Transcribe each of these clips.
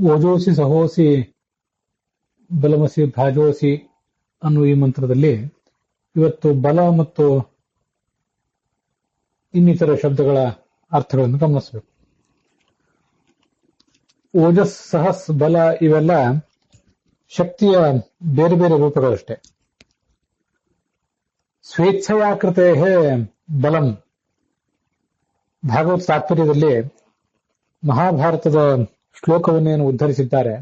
ಓಜೋಸಿ ಸಹೋಸಿ ಬಲಮಸಿ ಭಾಜೋಸಿ ಅನ್ನುವ ಈ ಮಂತ್ರದಲ್ಲಿ ಇವತ್ತು ಬಲ ಮತ್ತು ಇನ್ನಿತರ ಶಬ್ದಗಳ ಅರ್ಥಗಳನ್ನು ಗಮನಿಸಬೇಕು. ಓಜಸ್, ಸಹಸ್, ಬಲ ಇವೆಲ್ಲ ಶಕ್ತಿಯ ಬೇರೆ ಬೇರೆ ರೂಪಗಳಷ್ಟೇ. ಸ್ವೇಚ್ಛಯಾಕೃತೆ ಬಲಂ. ಭಾಗವತ ತಾತ್ಪರ್ಯದಲ್ಲಿ ಮಹಾಭಾರತದ ಶ್ಲೋಕವನ್ನೇನು ಉದ್ಧರಿಸಿದ್ದಾರೆ,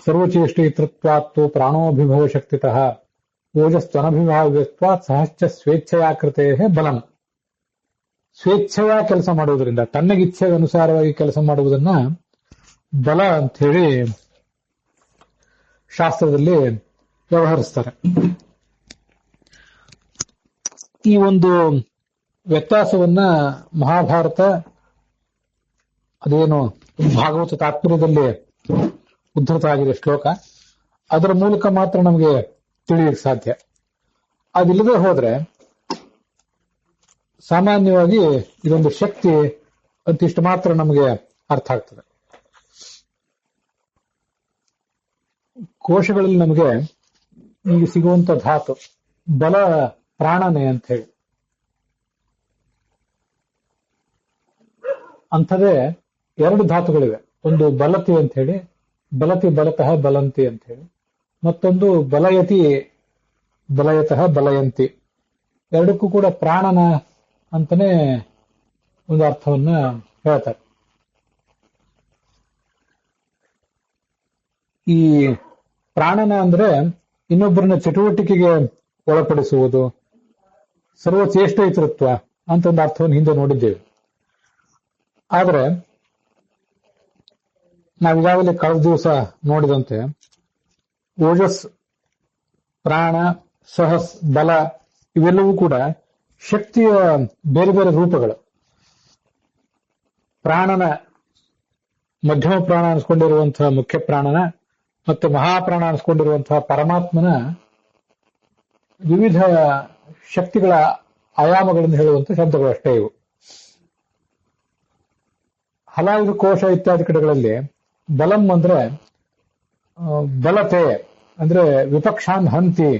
ಸರ್ವಚೇಷ್ಟಯಿತೃತ್ವಾತ್ತು ಪ್ರಾಣೋಭಿಭವ ಶಕ್ತಿತಃ ಓಜಸ್ತ್ವನಭಿಭಾವ್ಯತ್ವಾತ್ ಸಹಶ್ಚ ಸ್ವೇಚ್ಛಯಾಕೃತೆ ಬಲಂ. ಸ್ವೇಚ್ಛೆಯ ಕೆಲಸ ಮಾಡುವುದರಿಂದ, ತನ್ನಗಿಚ್ಛೆಗೆ ಅನುಸಾರವಾಗಿ ಕೆಲಸ ಮಾಡುವುದನ್ನ ಬಲ ಅಂತ ಹೇಳಿ ಶಾಸ್ತ್ರದಲ್ಲಿ ವ್ಯವಹರಿಸ್ತಾರೆ. ಈ ಒಂದು ವ್ಯತ್ಯಾಸವನ್ನ ಮಹಾಭಾರತ ಅದೇನು ಭಾಗವತ ತಾತ್ಪರ್ಯದಲ್ಲಿ ಉದ್ಧೃತ ಆಗಿದೆ ಶ್ಲೋಕ, ಅದರ ಮೂಲಕ ಮಾತ್ರ ನಮಗೆ ತಿಳಿಯಲಿಕ್ಕೆ ಸಾಧ್ಯ. ಅದಿಲ್ಲದೆ ಹೋದ್ರೆ ಸಾಮಾನ್ಯವಾಗಿ ಇದೊಂದು ಶಕ್ತಿ ಅಂತಿಷ್ಟು ಮಾತ್ರ ನಮಗೆ ಅರ್ಥ ಆಗ್ತದೆ. ಕೋಶಗಳಲ್ಲಿ ನಮಗೆ ಈಗ ಸಿಗುವಂತ ಧಾತು ಬಲ ಪ್ರಾಣನೆ ಅಂತ ಹೇಳಿ, ಅಂಥದೇ ಎರಡು ಧಾತುಗಳಿವೆ. ಒಂದು ಬಲತಿ ಅಂತ ಹೇಳಿ, ಬಲತಿ ಬಲತಃ ಬಲಂತಿ ಅಂತ ಹೇಳಿ, ಮತ್ತೊಂದು ಬಲಯತಿ ಬಲಯತಃ ಬಲಯಂತಿ. ಎರಡಕ್ಕೂ ಕೂಡ ಪ್ರಾಣನ ಅಂತಾನೆ ಒಂದು ಅರ್ಥವನ್ನ ಹೇಳ್ತಾರೆ. ಈ ಪ್ರಾಣನ ಅಂದ್ರೆ ಇನ್ನೊಬ್ಬರನ್ನ ಚಟುವಟಿಕೆಗೆ ಒಳಪಡಿಸುವುದು, ಸರ್ವಚೇಷ್ಟಯಿತೃತ್ವ ಅಂತ ಒಂದು ಅರ್ಥವನ್ನು ಹಿಂದೆ ನೋಡಿದ್ದೇವೆ. ಆದ್ರೆ ನಾವೀಗಾಗಲೇ ಕಳೆದ ದಿವಸ ನೋಡಿದಂತೆ ಓಜಸ್, ಪ್ರಾಣ, ಸಹಸ್, ಬಲ ಇವೆಲ್ಲವೂ ಕೂಡ ಶಕ್ತಿಯ ಬೇರೆ ಬೇರೆ ರೂಪಗಳು. ಪ್ರಾಣನ ಮಧ್ಯಮ ಪ್ರಾಣ ಅನಿಸ್ಕೊಂಡಿರುವಂತಹ ಮುಖ್ಯ ಪ್ರಾಣನ ಮತ್ತು ಮಹಾಪ್ರಾಣ ಅನಿಸ್ಕೊಂಡಿರುವಂತಹ ಪರಮಾತ್ಮನ ವಿವಿಧ ಶಕ್ತಿಗಳ ಆಯಾಮಗಳನ್ನು ಹೇಳುವಂತಹ ಶಬ್ದಗಳು ಅಷ್ಟೇ ಇವು. ಹಲಾಯುಧ ಕೋಶ ಇತ್ಯಾದಿ ಕಡೆಗಳಲ್ಲಿ ಬಲಂ ಅಂದ್ರೆ ಬಲತೆ ಅಂದ್ರೆ ವಿಪಕ್ಷಾನ್ ಹಂತಿ.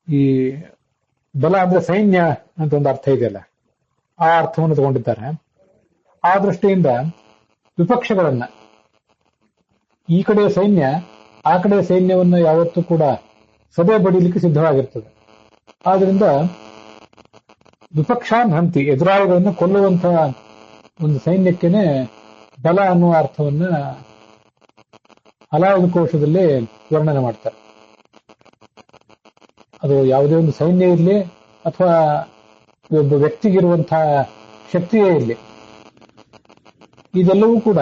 ಈ ಬಲ ಅಂದ್ರೆ ಸೈನ್ಯ ಅಂತ ಒಂದು ಅರ್ಥ ಇದೆಯಲ್ಲ, ಆ ಅರ್ಥವನ್ನು ತಗೊಂಡಿದ್ದಾರೆ. ಆ ದೃಷ್ಟಿಯಿಂದ ವಿಪಕ್ಷಗಳನ್ನ, ಈ ಕಡೆಯ ಸೈನ್ಯ ಆ ಕಡೆಯ ಸೈನ್ಯವನ್ನ ಯಾವತ್ತೂ ಕೂಡ ಸದೆ ಬಡಿಲಿಕ್ಕೆ ಸಿದ್ಧವಾಗಿರ್ತದೆ. ಆದ್ರಿಂದ ವಿಪಕ್ಷಾನ್ ಹಂತಿ, ಎದುರಾಳಿಗಳನ್ನು ಕೊಲ್ಲುವಂತಹ ಒಂದು ಸೈನ್ಯಕ್ಕೇನೆ ಬಲ ಅನ್ನುವ ಅರ್ಥವನ್ನ ಹಲಾಯುಧ ಕೋಶದಲ್ಲಿ ವರ್ಣನೆ ಮಾಡ್ತಾರೆ. ಅದು ಯಾವುದೇ ಒಂದು ಸೈನ್ಯ ಇರಲಿ ಅಥವಾ ಒಬ್ಬ ವ್ಯಕ್ತಿಗಿರುವಂತಹ ಶಕ್ತಿಯೇ ಇರಲಿ, ಇದೆಲ್ಲವೂ ಕೂಡ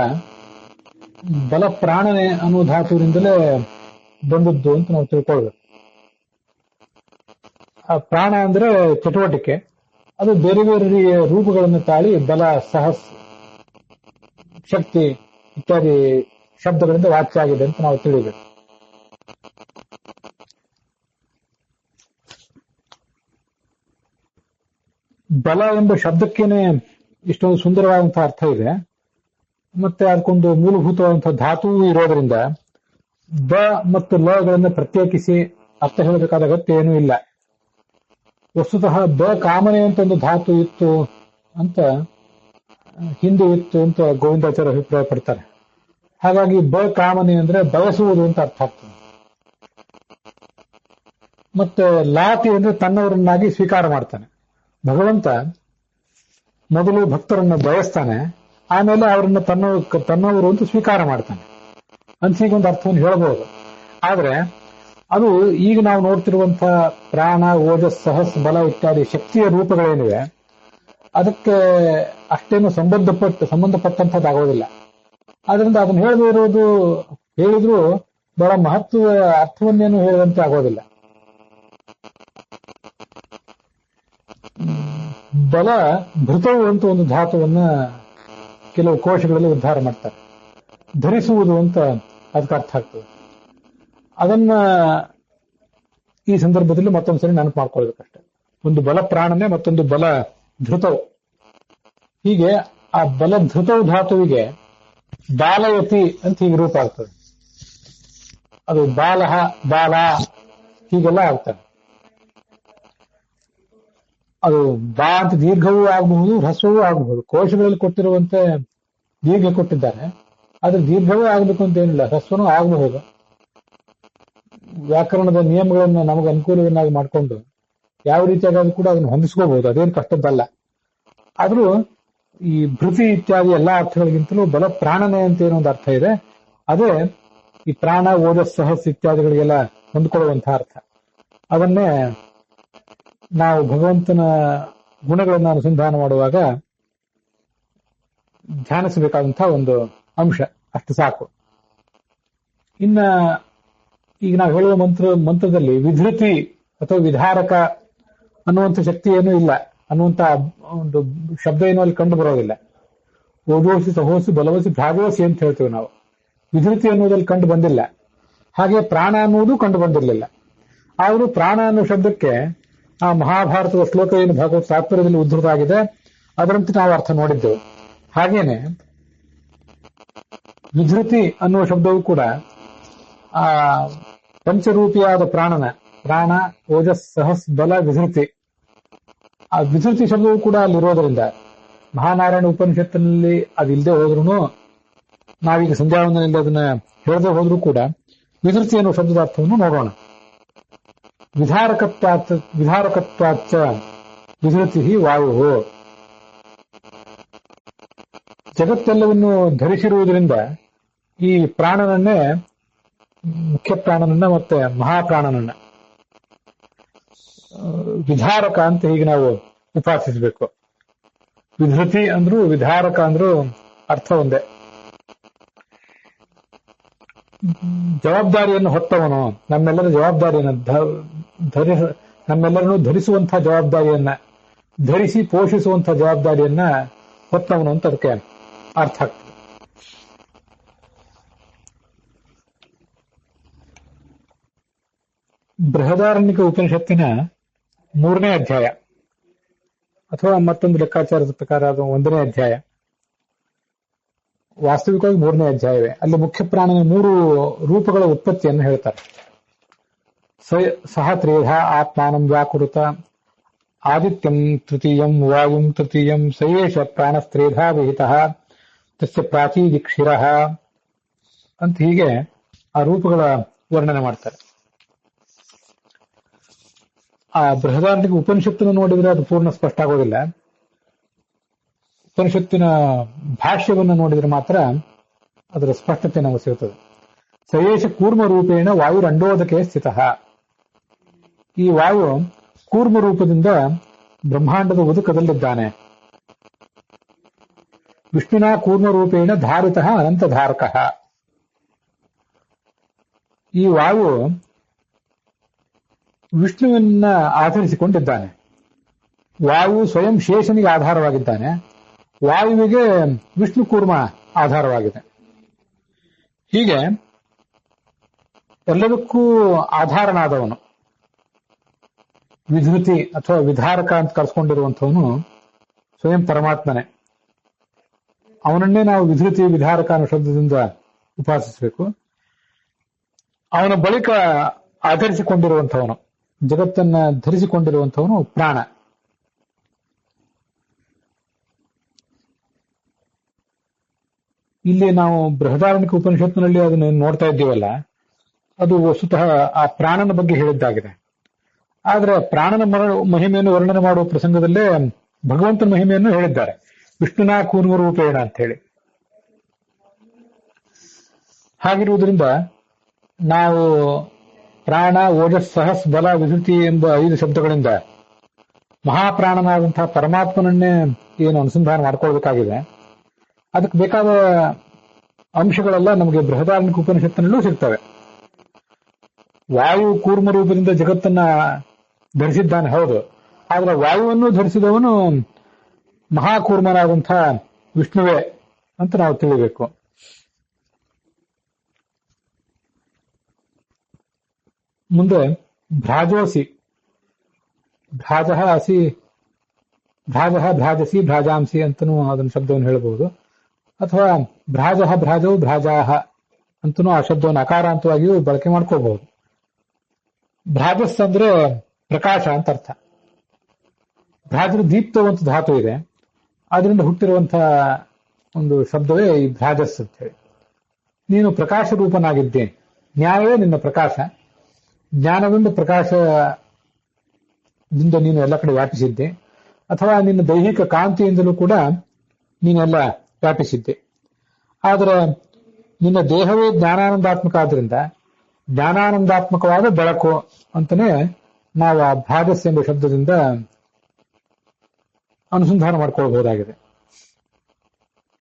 ಬಲ ಪ್ರಾಣನೆ ಅನ್ನೋ ಧಾತುವಿನಿಂದಲೇ ಬಂದದ್ದು ಅಂತ ನಾವು ತಿಳ್ಕೊಳ್ಬೇಕು. ಆ ಪ್ರಾಣ ಅಂದ್ರೆ ಚಟುವಟಿಕೆ, ಅದು ಬೇರೆ ಬೇರೆ ರೂಪಗಳನ್ನು ತಾಳಿ ಬಲ, ಸಹಸ್, ಶಕ್ತಿ ಇತ್ಯಾದಿ ಶಬ್ದಗಳಿಂದ ವಾಚ್ಯ ಆಗಿದೆ ಅಂತ ನಾವು ತಿಳಿಬೇಕು. ಬಲ ಎಂಬ ಶಬ್ದಕ್ಕೇನೆ ಇಷ್ಟೊಂದು ಸುಂದರವಾದಂತಹ ಅರ್ಥ ಇದೆ. ಮತ್ತೆ ಅದಕ್ಕೊಂದು ಮೂಲಭೂತವಾದಂತಹ ಧಾತು ಇರೋದ್ರಿಂದ ಬ ಮತ್ತು ಲಗಳನ್ನು ಪ್ರತ್ಯೇಕಿಸಿ ಅರ್ಥ ಹೇಳಬೇಕಾದ ಅಗತ್ಯ ಏನೂ ಇಲ್ಲ. ವಸ್ತುತಃ ಬ ಕಾಮನೆ ಅಂತ ಒಂದು ಧಾತು ಇತ್ತು ಅಂತ, ಹಿಂದೆ ಇತ್ತು ಅಂತ ಗೋವಿಂದಾಚಾರ್ಯ ಅಭಿಪ್ರಾಯ ಪಡ್ತಾರೆ. ಹಾಗಾಗಿ ಬ ಕಾಮನೆ ಅಂದ್ರೆ ಬಯಸುವುದು ಅಂತ ಅರ್ಥ ಆಗ್ತದೆ. ಮತ್ತೆ ಲಾತಿ ಅಂದ್ರೆ ತನ್ನವರನ್ನಾಗಿ ಸ್ವೀಕಾರ ಮಾಡ್ತಾನೆ. ಭಗವಂತ ಮೊದಲು ಭಕ್ತರನ್ನ ಬಯಸ್ತಾನೆ, ಆಮೇಲೆ ಅವರನ್ನ ತನ್ನವರು ಅಂತ ಸ್ವೀಕಾರ ಮಾಡ್ತಾನೆ ಅಂತ ಒಂದು ಅರ್ಥವನ್ನು ಹೇಳಬಹುದು. ಆದ್ರೆ ಅದು ಈಗ ನಾವು ನೋಡ್ತಿರುವಂತಹ ಪ್ರಾಣ, ಓಜಸ್, ಸಹಸ್, ಬಲ ಇತ್ಯಾದಿ ಶಕ್ತಿಯ ರೂಪಗಳೇನಿವೆ ಅದಕ್ಕೆ ಅಷ್ಟೇನು ಸಂಬಂಧಪಟ್ಟಂತದ್ದಾಗೋದಿಲ್ಲ. ಆದ್ರಿಂದ ಅದನ್ನ ಹೇಳದೇ ಇರೋದು, ಹೇಳಿದ್ರು ಬಹಳ ಮಹತ್ವದ ಅರ್ಥವನ್ನೇನು ಹೇಳುವಂತೆ ಆಗೋದಿಲ್ಲ. ಬಲ ಭೃತವು ಅಂತ ಒಂದು ಧಾತುವನ್ನ ಕೆಲವು ಕೋಶಗಳಲ್ಲಿ ಉದ್ಧಾರ ಮಾಡ್ತಾರೆ. ಧರಿಸುವುದು ಅಂತ ಅದಕ್ಕೆ ಅರ್ಥ ಆಗ್ತದೆ. ಅದನ್ನ ಈ ಸಂದರ್ಭದಲ್ಲಿ ಮತ್ತೊಂದ್ಸರಿ ನೆನಪು ಮಾಡ್ಕೊಳ್ಬೇಕಷ್ಟೆ. ಒಂದು ಬಲ ಪ್ರಾಣನೆ, ಮತ್ತೊಂದು ಬಲ ಧೃತವು. ಹೀಗೆ ಆ ಬಲ ಧೃತವು ಧಾತುವಿಗೆ ಬಾಲಯತಿ ಅಂತ ಹೀಗೆ ರೂಪ ಆಗ್ತದೆ. ಅದು ಬಾಲಹ ಬಾಲ ಹೀಗೆಲ್ಲ ಆಗ್ತದೆ. ಅದು ಬಾ ಅಂತ ದೀರ್ಘವೂ ಆಗಬಹುದು, ಹ್ರಸ್ವವೂ ಆಗಬಹುದು. ಕೋಶಗಳಲ್ಲಿ ಕೊಟ್ಟಿರುವಂತೆ ದೀರ್ಘ ಕೊಟ್ಟಿದ್ದಾರೆ, ಆದ್ರೆ ದೀರ್ಘವೂ ಆಗಬೇಕು ಅಂತ ಏನಿಲ್ಲ, ಹ್ರಸ್ವನೂ ಆಗಬಹುದು. ವ್ಯಾಕರಣದ ನಿಯಮಗಳನ್ನು ನಮಗೆ ಅನುಕೂಲವನ್ನಾಗಿ ಮಾಡಿಕೊಂಡು ಯಾವ ರೀತಿಯಾಗಿ ಕೂಡ ಅದನ್ನು ಹೊಂದಿಸ್ಕೋಬಹುದು, ಅದೇನು ಕಷ್ಟದ್ದಲ್ಲ. ಆದ್ರೂ ಈ ಭೃತಿ ಇತ್ಯಾದಿ ಎಲ್ಲಾ ಅರ್ಥಗಳಿಗಿಂತಲೂ ಬಲ ಪ್ರಾಣನೆ ಅಂತ ಏನೋ ಒಂದು ಅರ್ಥ ಇದೆ. ಅದೇ ಈ ಪ್ರಾಣ ಓಜಸ್ ಸಹಸ್ ಇತ್ಯಾದಿಗಳಿಗೆಲ್ಲ ಹೊಂದ್ಕೊಳ್ಳುವಂತಹ ಅರ್ಥ. ಅದನ್ನೇ ನಾವು ಭಗವಂತನ ಗುಣಗಳನ್ನು ಅನುಸಂಧಾನ ಮಾಡುವಾಗ ಧ್ಯಾನಿಸಬೇಕಾದಂತಹ ಒಂದು ಅಂಶ, ಅಷ್ಟು ಸಾಕು. ಇನ್ನ ಈಗ ನಾವು ಹೇಳುವ ಮಂತ್ರದಲ್ಲಿ ವಿಧೃತಿ ಅಥವಾ ವಿಧಾರಕ ಅನ್ನುವಂಥ ಶಕ್ತಿ ಏನೂ ಇಲ್ಲ ಅನ್ನುವಂಥ ಒಂದು ಶಬ್ದ ಏನೂ ಅಲ್ಲಿ ಕಂಡು ಬರೋದಿಲ್ಲ. ಓಜೋಸಿ ಸಹೋಸಿ ಬಲವಸಿ ಭ್ರಾಜೋಸಿ ಅಂತ ಹೇಳ್ತೀವಿ ನಾವು. ವಿಧೃತಿ ಅನ್ನೋದಲ್ಲಿ ಕಂಡು ಬಂದಿಲ್ಲ. ಹಾಗೆ ಪ್ರಾಣ ಅನ್ನುವುದು ಕಂಡು ಬಂದಿರಲಿಲ್ಲ. ಆದರೂ ಪ್ರಾಣ ಅನ್ನೋ ಶಬ್ದಕ್ಕೆ ಆ ಮಹಾಭಾರತದ ಶ್ಲೋಕ ಏನು ಭಾಗವತ ತಾತ್ಪರ್ಯದಲ್ಲಿ ಉದ್ಧೃತ ಆಗಿದೆ, ಅದರಂತೆ ನಾವು ಅರ್ಥ ನೋಡಿದ್ದೆವು. ಹಾಗೇನೆ ವಿಧೃತಿ ಅನ್ನುವ ಶಬ್ದವು ಕೂಡ ಆ ಪಂಚರೂಪಿಯಾದ ಪ್ರಾಣ ಓಜಸ್ ಸಹಸ್ ಬಲ ವಿಧೃತಿ, ಆ ವಿಧೃತಿ ಶಬ್ದವು ಕೂಡ ಅಲ್ಲಿರೋದ್ರಿಂದ ಮಹಾನಾರಾಯಣ ಉಪನಿಷತ್ತಿನಲ್ಲಿ ಅದಿಲ್ಲದೆ ಹೋದ್ರೂ, ನಾವೀಗ ಸಂಧ್ಯಾವಂದನೆಯಲ್ಲಿ ಅದನ್ನ ಹೇಳದೆ ಹೋದ್ರೂ ಕೂಡ ವಿಧೃತಿ ಅನ್ನುವ ಶಬ್ದದ ಅರ್ಥವನ್ನು ನೋಡೋಣ. ವಿಧಾರಕತ್ವಾಚ ವಿಧೃತಿ ವಾಯು. ಜಗತ್ತೆಲ್ಲವನ್ನು ಧರಿಸಿರುವುದರಿಂದ ಈ ಪ್ರಾಣನನ್ನೇ, ಮುಖ್ಯ ಪ್ರಾಣನನ್ನ ಮತ್ತೆ ಮಹಾಪ್ರಾಣನನ್ನ ವಿಧಾರಕ ಅಂತ ಹೀಗೆ ನಾವು ಉಪಾಸಿಸಬೇಕು. ವಿಧೃತಿ ಅಂದ್ರೂ ವಿಧಾರಕ ಅಂದ್ರೂ ಅರ್ಥ ಒಂದೇ. ಜವಾಬ್ದಾರಿಯನ್ನು ಹೊತ್ತವನು, ನಮ್ಮೆಲ್ಲರ ಜವಾಬ್ದಾರಿಯನ್ನು ನಮ್ಮೆಲ್ಲರನ್ನು ಧರಿಸುವಂತಹ ಜವಾಬ್ದಾರಿಯನ್ನ, ಧರಿಸಿ ಪೋಷಿಸುವಂತಹ ಜವಾಬ್ದಾರಿಯನ್ನ ಹೊತ್ತವನು ಅಂತ ಅದಕ್ಕೆ ಅರ್ಥ ಆಗ್ತದೆ. ಬೃಹದಾರಣ್ಯಕ ಉಪನಿಷತ್ತಿನ 3ನೇ ಅಧ್ಯಾಯ, ಅಥವಾ ಮತ್ತೊಂದು ಲೆಕ್ಕಾಚಾರದ ಪ್ರಕಾರ ಅದು 1ನೇ ಅಧ್ಯಾಯ, ವಾಸ್ತವಿಕವಾಗಿ 3ನೇ ಅಧ್ಯಾಯವೇ. ಅಲ್ಲಿ ಮುಖ್ಯ ಪ್ರಾಣನ 3 ರೂಪಗಳ ಉತ್ಪತ್ತಿಯನ್ನು ಹೇಳ್ತಾರೆ. ಸಹ ತ್ರೇಧ ಆತ್ಮಾನಂ ವ್ಯಾಕುರುತ ಆದಿತ್ಯಂ ತೃತೀಯಂ ವಾಯುಂ ತೃತೀಯಂ ಸಯೇಷ ಪ್ರಾಣಸ್ತ್ರೇಧ ವಿಹಿತ ತಸ್ಯ ಪ್ರಾಚೀದಿಕ್ಷಿರ ಅಂತ ಹೀಗೆ ಆ ರೂಪಗಳ ವರ್ಣನೆ ಮಾಡ್ತಾರೆ. ಆ ಬೃಹದಾರಣ್ಯಕ ಉಪನಿಷತ್ತನ್ನು ನೋಡಿದ್ರೆ ಅದು ಪೂರ್ಣ ಸ್ಪಷ್ಟ ಆಗೋದಿಲ್ಲ. ಉಪನಿಷತ್ತಿನ ಭಾಷ್ಯವನ್ನು ನೋಡಿದ್ರೆ ಮಾತ್ರ ಅದರ ಸ್ಪಷ್ಟತೆ ನಮಗೆ ಸಿಗುತ್ತದೆ. ಸಯೇಷ ಕೂರ್ಮ ರೂಪೇಣ ವಾಯುರಂಡೋದಕೆ ಸ್ಥಿತ. ಈ ವಾಯು ಕೂರ್ಮ ರೂಪದಿಂದ ಬ್ರಹ್ಮಾಂಡದ ಉದಕದಲ್ಲಿದ್ದಾನೆ. ವಿಷ್ಣುನಾ ಕೂರ್ಮ ರೂಪೇಣ ಧಾರಿತ ಅನಂತಧಾರಕ. ಈ ವಾಯು ವಿಷ್ಣುವನ್ನ ಆಧರಿಸಿಕೊಂಡಿದ್ದಾನೆ. ವಾಯು ಸ್ವಯಂ ಶೇಷನಿಗೆ ಆಧಾರವಾಗಿದ್ದಾನೆ, ವಾಯುವಿಗೆ ವಿಷ್ಣು ಕೂರ್ಮ ಆಧಾರವಾಗಿದೆ. ಹೀಗೆ ಎಲ್ಲದಕ್ಕೂ ಆಧಾರನಾದವನು ವಿಧೃತಿ ಅಥವಾ ವಿಧಾರಕ ಅಂತ ಕರೆಸ್ಕೊಂಡಿರುವಂಥವನು ಸ್ವಯಂ ಪರಮಾತ್ಮನೇ. ಅವನನ್ನೇ ನಾವು ವಿಧೃತಿ ವಿಧಾರಕ ಅನ್ನೋ ಶಬ್ದದಿಂದ ಉಪಾಸಿಸಬೇಕು. ಅವನ ಬಳಿಕ ಆಧರಿಸಿಕೊಂಡಿರುವಂಥವನು, ಜಗತ್ತನ್ನ ಧರಿಸಿಕೊಂಡಿರುವಂಥವನು ಪ್ರಾಣ. ಇಲ್ಲಿ ನಾವು ಬೃಹದಾರಣ್ಯಕ ಉಪನಿಷತ್ತಿನಲ್ಲಿ ಅದನ್ನು ನೋಡ್ತಾ ಇದ್ದೀವಲ್ಲ, ಅದು ವಸ್ತುತಃ ಆ ಪ್ರಾಣನ ಬಗ್ಗೆ ಹೇಳಿದ್ದಾಗಿದೆ. ಆದ್ರೆ ಪ್ರಾಣನ ಮಹಿಮೆಯನ್ನು ವರ್ಣನೆ ಮಾಡುವ ಪ್ರಸಂಗದಲ್ಲೇ ಭಗವಂತನ ಮಹಿಮೆಯನ್ನು ಹೇಳಿದ್ದಾರೆ, ವಿಷ್ಣುನಾ ಕೂರ್ಮ ರೂಪೇಣ ಅಂತ ಹೇಳಿ. ಹಾಗಿರುವುದರಿಂದ ನಾವು ಪ್ರಾಣ ಓಜಸ್ ಸಹಸ್ ಬಲ ವಿಧೃತಿ ಎಂಬ 5 ಶಬ್ದಗಳಿಂದ ಮಹಾಪ್ರಾಣನಾದಂತಹ ಪರಮಾತ್ಮನನ್ನೇ ಏನು ಅನುಸಂಧಾನ ಮಾಡ್ಕೊಳ್ಬೇಕಾಗಿದೆ. ಅದಕ್ಕೆ ಬೇಕಾದ ಅಂಶಗಳೆಲ್ಲ ನಮಗೆ ಬೃಹದಾರಣ್ಯಕ ಉಪನಿಷತ್ತಿನಲ್ಲೂ ಸಿಗ್ತವೆ. ವಾಯು ಕೂರ್ಮ ರೂಪದಿಂದ ಜಗತ್ತನ್ನ ಧರಿಸಿದ್ದಾನೆ, ಹೌದು. ಆದ್ರೆ ವಾಯುವನ್ನು ಧರಿಸಿದವನು ಮಹಾಕೂರ್ಮನಾದಂತಹ ವಿಷ್ಣುವೇ ಅಂತ ನಾವು ತಿಳಿಬೇಕು. ಮುಂದೆ ಭ್ರಾಜೋಸಿ, ಭ್ರಾಜಸಿ ಭ್ರಾಜಾಂಸಿ ಅಂತನೂ ಅದನ್ನ ಶಬ್ದವನ್ನು ಹೇಳಬಹುದು. ಅಥವಾ ಭ್ರಾಜಃ ಭ್ರಾಜೌ ಭ್ರಾಜಾಹ ಅಂತನೂ ಆ ಶಬ್ದವನ್ನು ಅಕಾರಾಂತವಾಗಿಯೂ ಬಳಕೆ ಮಾಡ್ಕೋಬಹುದು. ಭ್ರಾಜಸ್ ಅಂದ್ರೆ ಪ್ರಕಾಶ ಅಂತ ಅರ್ಥ. ಭ್ರಾಜರು ದೀಪ್ತವಂತ ಧಾತು ಇದೆ, ಅದರಿಂದ ಹುಟ್ಟಿರುವಂತಹ ಒಂದು ಶಬ್ದವೇ ಈ ಭ್ರಾಜಸ್ ಅಂತ ಹೇಳಿ. ನೀನು ಪ್ರಕಾಶ ರೂಪನಾಗಿದ್ದೆ, ನ್ಯಾಯವೇ ನಿನ್ನ ಪ್ರಕಾಶ, ಜ್ಞಾನವೆಂಬ ಪ್ರಕಾಶದಿಂದ ನೀನು ಎಲ್ಲ ಕಡೆ ವ್ಯಾಪಿಸಿದ್ದೆ, ಅಥವಾ ನಿನ್ನ ದೈಹಿಕ ಕಾಂತಿಯಿಂದಲೂ ಕೂಡ ನೀನೆಲ್ಲ ವ್ಯಾಪಿಸಿದ್ದೆ. ಆದರೆ ನಿನ್ನ ದೇಹವೇ ಜ್ಞಾನಾನಂದಾತ್ಮಕ ಆದ್ರಿಂದ ಜ್ಞಾನಾನಂದಾತ್ಮಕವಾದ ಬೆಳಕು ಅಂತಾನೆ ನಾವು ಆ ಭ್ರಾಜಸ್ ಎಂಬ ಶಬ್ದದಿಂದ ಅನುಸಂಧಾನ ಮಾಡ್ಕೊಳ್ಬಹುದಾಗಿದೆ.